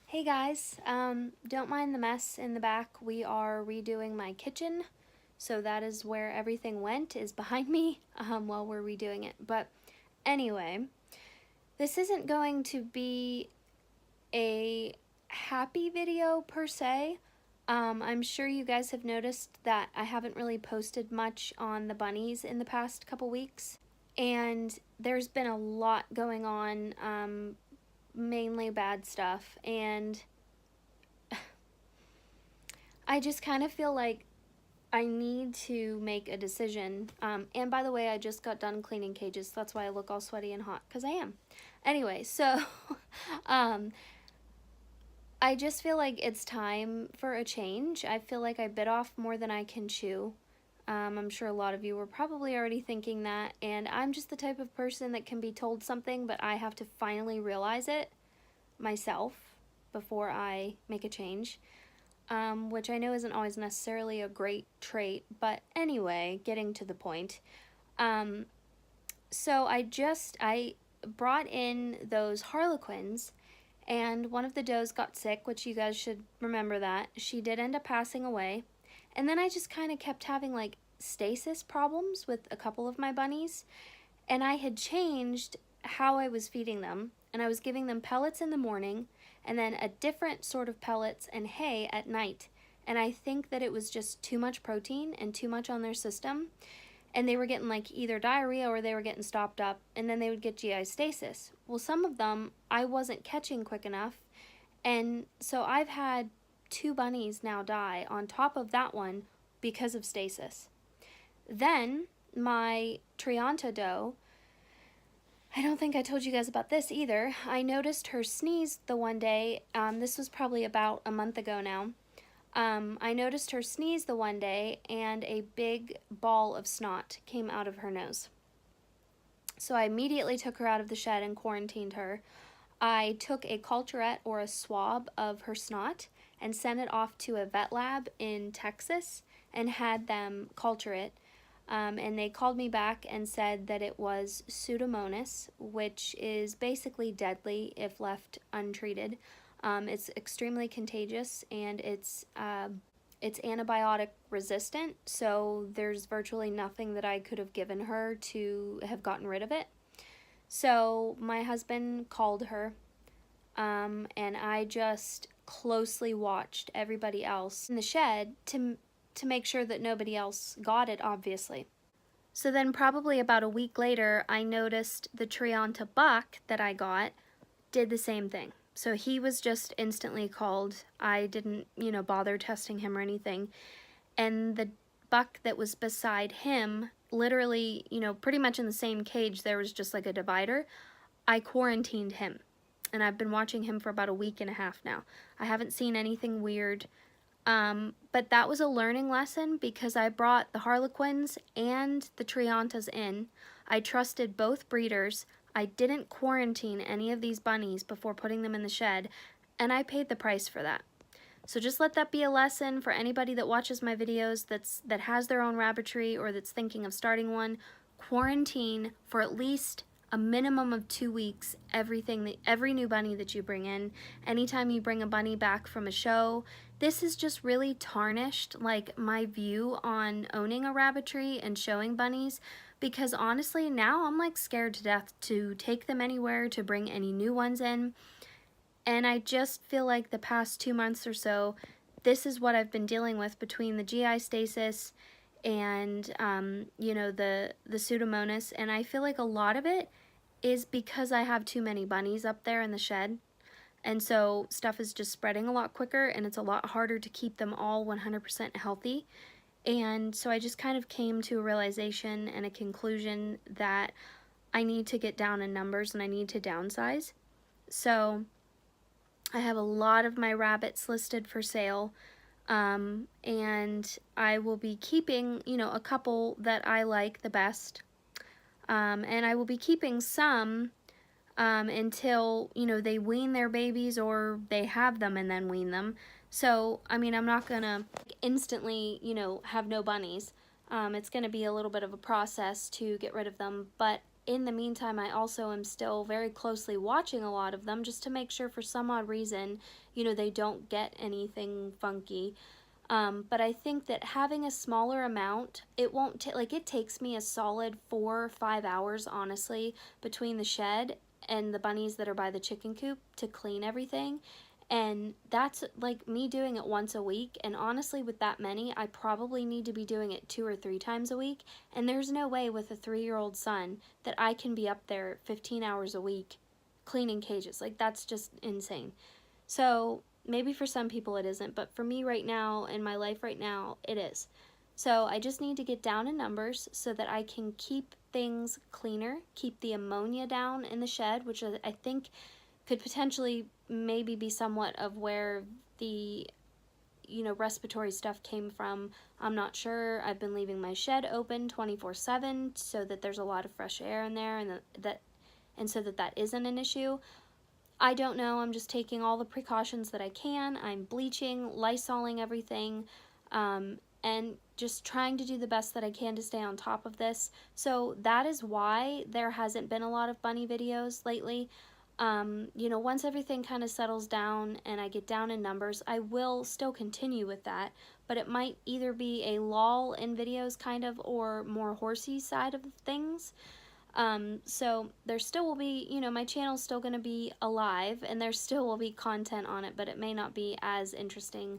Hey guys, don't mind the mess in the back. We are redoing my kitchen, so that is where everything went, is behind me while we're redoing it. But anyway, this isn't going to be a happy video per se. I'm sure you guys have noticed that I haven't really posted much on the bunnies in the past couple weeks, and there's been a lot going on, mainly bad stuff, and I just kind of feel like I need to make a decision. And by the way, I just got done cleaning cages. So that's why I look all sweaty and hot, because I am. Anyway, so um, I just feel like it's time for a change. I feel like I bit off more than I can chew. I'm sure a lot of you were probably already thinking that. And I'm just the type of person that can be told something, but I have to finally realize it myself before I make a change. Which I know isn't always necessarily a great trait, but anyway, getting to the point. So I brought in those Harlequins, and one of the does got sick, which you guys should remember that. She did end up passing away, and then I just kind of kept having like stasis problems with a couple of my bunnies, and I had changed how I was feeding them, and I was giving them pellets in the morning and then a different sort of pellets and hay at night. And I think that it was just too much protein and too much on their system, and they were getting like either diarrhea or they were getting stopped up, and then they would get GI stasis. Well, some of them I wasn't catching quick enough, and so I've had 2 bunnies now die on top of that one because of stasis. Then my Trianta doe, I don't think I told you guys about this either. I noticed her sneeze the one day. This was probably about a month ago now. I noticed her sneeze the one day, and a big ball of snot came out of her nose. So I immediately took her out of the shed and quarantined her. I took a culturette, or a swab, of her snot and sent it off to a vet lab in Texas and had them culture it. And they called me back and said that it was Pseudomonas, which is basically deadly if left untreated. It's extremely contagious, and it's antibiotic resistant, so there's virtually nothing that I could have given her to have gotten rid of it. So my husband called her, and I just closely watched everybody else in the shed to make sure that nobody else got it, obviously. So then probably about a week later, I noticed the Trianta buck that I got did the same thing. So he was just instantly called. I didn't, bother testing him or anything. And the buck that was beside him, literally, pretty much in the same cage, there was just like a divider. I quarantined him. And I've been watching him for about a week and a half now. I haven't seen anything weird. But that was a learning lesson, because I brought the Harlequins and the Triantas in. I trusted both breeders. I didn't quarantine any of these bunnies before putting them in the shed, and I paid the price for that. So just let that be a lesson for anybody that watches my videos that has their own rabbitry or that's thinking of starting one. Quarantine for at least a minimum of 2 weeks every new bunny that you bring in. Anytime you bring a bunny back from a show, this has just really tarnished like my view on owning a rabbitry and showing bunnies, because honestly now I'm like scared to death to take them anywhere, to bring any new ones in. And I just feel like the past 2 months or so, this is what I've been dealing with between the GI stasis and the Pseudomonas, and I feel like a lot of it is because I have too many bunnies up there in the shed, and so stuff is just spreading a lot quicker, and it's a lot harder to keep them all 100% healthy. And so I just kind of came to a realization and a conclusion that I need to get down in numbers and I need to downsize. So I have a lot of my rabbits listed for sale. And I will be keeping, a couple that I like the best. And I will be keeping some until, they wean their babies, or they have them and then wean them. So, I mean, I'm not gonna instantly, have no bunnies. It's gonna be a little bit of a process to get rid of them, but in the meantime, I also am still very closely watching a lot of them just to make sure for some odd reason, you know, they don't get anything funky. But I think that having a smaller amount, it won't take, like, it takes me a solid 4 or 5 hours, honestly, between the shed and the bunnies that are by the chicken coop to clean everything. And that's like me doing it once a week. And honestly, with that many, I probably need to be doing it 2 or 3 times a week. And there's no way with a 3-year-old son that I can be up there 15 hours a week cleaning cages. Like, that's just insane. So maybe for some people it isn't, but for me right now, in my life right now, it is. So I just need to get down in numbers so that I can keep things cleaner, keep the ammonia down in the shed, which I think could potentially maybe be somewhat of where the, you know, respiratory stuff came from. I'm not sure. I've been leaving my shed open 24/7 so that there's a lot of fresh air in there, and so that isn't an issue. I don't know. I'm just taking all the precautions that I can. I'm bleaching, Lysoling everything, and just trying to do the best that I can to stay on top of this. So that is why there hasn't been a lot of bunny videos lately. You know, once everything kind of settles down and I get down in numbers, I will still continue with that, but it might either be a lull in videos kind of, or more horsey side of things. So there still will be, you know, my channel's still going to be alive and there still will be content on it, but it may not be as interesting,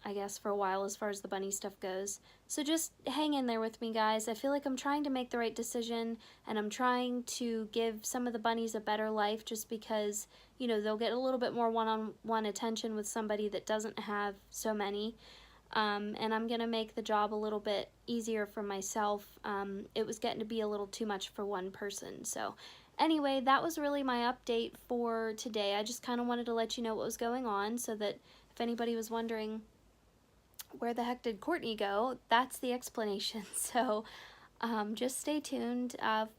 I guess, for a while as far as the bunny stuff goes. So just hang in there with me, guys. I feel like I'm trying to make the right decision, and I'm trying to give some of the bunnies a better life just because, you know, they'll get a little bit more one-on-one attention with somebody that doesn't have so many. And I'm going to make the job a little bit easier for myself. It was getting to be a little too much for one person. So anyway, that was really my update for today. I just kind of wanted to let you know what was going on so that if anybody was wondering where the heck did Courtney go, that's the explanation. So just stay tuned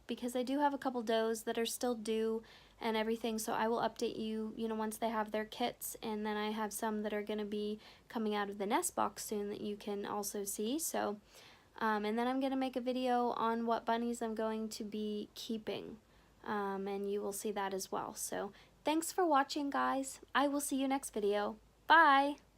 because I do have a couple does that are still due and everything, so I will update you, you know, once they have their kits, and then I have some that are going to be coming out of the nest box soon that you can also see. So and then I'm going to make a video on what bunnies I'm going to be keeping, and you will see that as well. So thanks for watching, guys. I will see you next video. Bye!